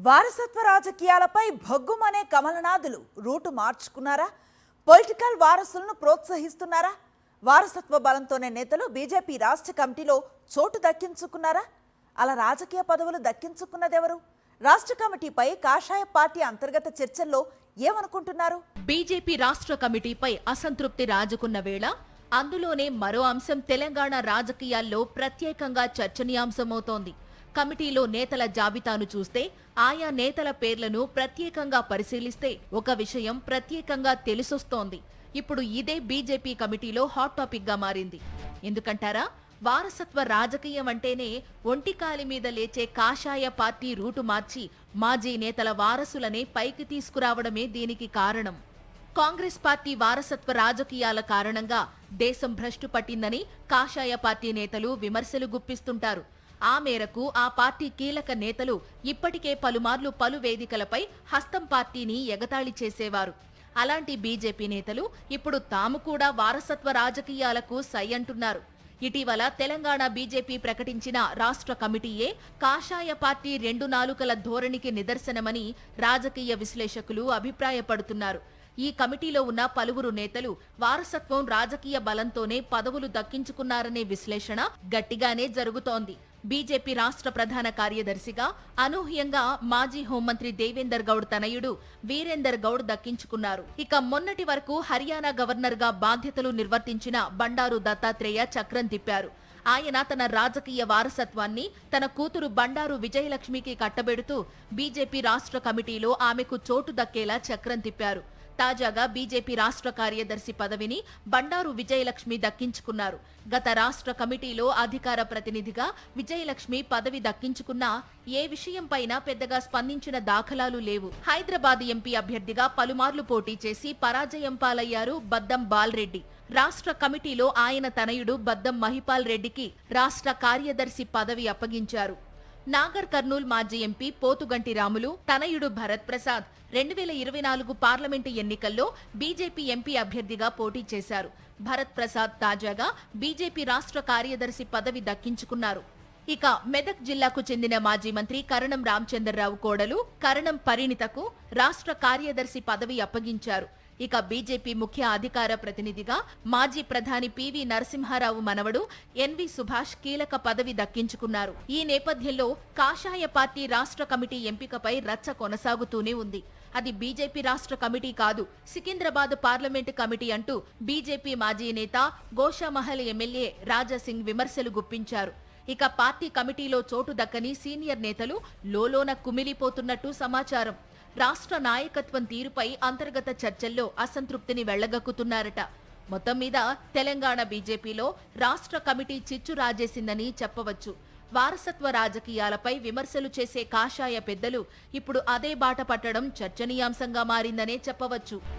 వారసత్వ రాజకీయాలపై భగ్గుమనే కమలనాథులు route మార్చుకున్నారా? Political వారసులను ప్రోత్సహిస్తున్నారా? వారసత్వ బలంతోనే నేతలు బీజేపీ రాష్ట్ర కమిటీలో చోటు దక్కించుకున్నారా? అలా రాజకీయ పదవులు దక్కించుకున్నదెవరు? రాష్ట్ర కమిటీపై కాషాయ పార్టీ అంతర్గత చర్చల్లో ఏమనుకుంటున్నారు? బీజేపీ రాష్ట్ర కమిటీపై అసంతృప్తి రాజుకున్న వేళ అందులోనే మరో అంశం తెలంగాణ రాజకీయాల్లో ప్రత్యేకంగా చర్చనీయాంశమవుతోంది. కమిటీలో నేతల జాబితాను చూస్తే ఆయా నేతల పేర్లను ప్రత్యేకంగా పరిశీలిస్తే ఒక విషయం ప్రత్యేకంగా తెలిసొస్తోంది. ఇప్పుడు ఇదే బీజేపీ కమిటీలో హాట్ టాపిక్ గా మారింది. ఎందుకంటారా? వారసత్వ రాజకీయం అంటేనే ఒంటికాలి మీద లేచే కాషాయ పార్టీ రూటు మార్చి మాజీ నేతల వారసులనే పైకి తీసుకురావడమే దీనికి కారణం. కాంగ్రెస్ పార్టీ వారసత్వ రాజకీయాల కారణంగా దేశం భ్రష్టు పట్టిందని కాషాయ పార్టీ నేతలు విమర్శలు గుప్పిస్తుంటారు. ఆ మేరకు ఆ పార్టీ కీలక నేతలు ఇప్పటికే పలుమార్లు పలు వేదికలపై హస్తం పార్టీని ఎగతాళి చేసేవారు. అలాంటి బీజేపీ నేతలు ఇప్పుడు తాము కూడా వారసత్వ రాజకీయాలకు సై అంటున్నారు. ఇటీవల తెలంగాణ బీజేపీ ప్రకటించిన రాష్ట్ర కమిటీయే కాషాయ పార్టీ రెండు నాలుకల ధోరణికి నిదర్శనమని రాజకీయ విశ్లేషకులు అభిప్రాయపడుతున్నారు. ఈ కమిటీలో ఉన్న పలువురు నేతలు వారసత్వం రాజకీయ బలంతోనే పదవులు దక్కించుకున్నారనే విశ్లేషణ గట్టిగానే జరుగుతోంది. బీజేపీ రాష్ట్ర ప్రధాన కార్యదర్శిగా అనూహ్యంగా మాజీ హోంమంత్రి దేవేందర్ గౌడ్ తనయుడు వీరేందర్ గౌడ్ దక్కించుకున్నారు. ఇక మొన్నటి వరకు హర్యానా గవర్నర్ గా బాధ్యతలు నిర్వర్తించిన బండారు దత్తాత్రేయ చక్రం తిప్పారు. ఆయన తన రాజకీయ వారసత్వాన్ని తన కూతురు బండారు విజయలక్ష్మికి కట్టబెడుతూ బీజేపీ రాష్ట్ర కమిటీలో ఆమెకు చోటు దక్కేలా చక్రం తిప్పారు. తాజాగా బీజేపీ రాష్ట్ర కార్యదర్శి పదవిని బండారు విజయలక్ష్మి దక్కించుకున్నారు. గత రాష్ట్ర కమిటీలో అధికార ప్రతినిధిగా విజయలక్ష్మి పదవి దక్కించుకున్నా ఏ విషయంపైనా పెద్దగా స్పందించిన దాఖలాలు లేవు. హైదరాబాద్ ఎంపీ అభ్యర్థిగా పలుమార్లు పోటీ చేసి పరాజయం పాలయ్యారు బద్దం బాలరెడ్డి. రాష్ట్ర కమిటీలో ఆయన తనయుడు బద్దం మహిపాల్ రెడ్డికి రాష్ట్ర కార్యదర్శి పదవి అప్పగించారు. నాగర్ కర్నూల్ మాజీ ఎంపీ పోతుగంటి రాములు తనయుడు భరత్ ప్రసాద్ 2024 పార్లమెంటు ఎన్నికల్లో బీజేపీ ఎంపీ అభ్యర్థిగా పోటీ చేశారు. భరత్ ప్రసాద్ తాజాగా బీజేపీ రాష్ట్ర కార్యదర్శి పదవి దక్కించుకున్నారు. ఇక మెదక్ జిల్లాకు చెందిన మాజీ మంత్రి కరణం రామచంద్రరావు కోడలు కరణం పరిణితకు రాష్ట్ర కార్యదర్శి పదవి అప్పగించారు. ఇక బీజేపీ ముఖ్య అధికార ప్రతినిధిగా మాజీ ప్రధాని పివి నరసింహారావు మనవడు ఎన్వి సుభాష్ కీలక పదవి దక్కించుకున్నారు. ఈ నేపథ్యంలో కాషాయ పార్టీ రాష్ట్ర కమిటీ ఎంపికపై రచ్చ కొనసాగుతూనే ఉంది. అది బీజేపీ రాష్ట్ర కమిటీ కాదు, సికింద్రాబాద్ పార్లమెంటు కమిటీ అంటూ బీజేపీ మాజీ నేత గోషామహల్ ఎమ్మెల్యే రాజాసింగ్ విమర్శలు గుప్పించారు. ఇక పార్టీ కమిటీలో చోటు దక్కని సీనియర్ నేతలు లోలోన కుమిలిపోతున్నట్టు సమాచారం. రాష్ట్ర నాయకత్వం తీరుపై అంతర్గత చర్చల్లో అసంతృప్తిని వెళ్లగక్కుతున్నారట. మొత్తం మీద తెలంగాణ బీజేపీలో రాష్ట్ర కమిటీ చిచ్చు రాజేసిందని చెప్పవచ్చు. వారసత్వ రాజకీయాలపై విమర్శలు చేసే కాషాయ పెద్దలు ఇప్పుడు అదే బాట పట్టడం చర్చనీయాంశంగా మారిందనే చెప్పవచ్చు.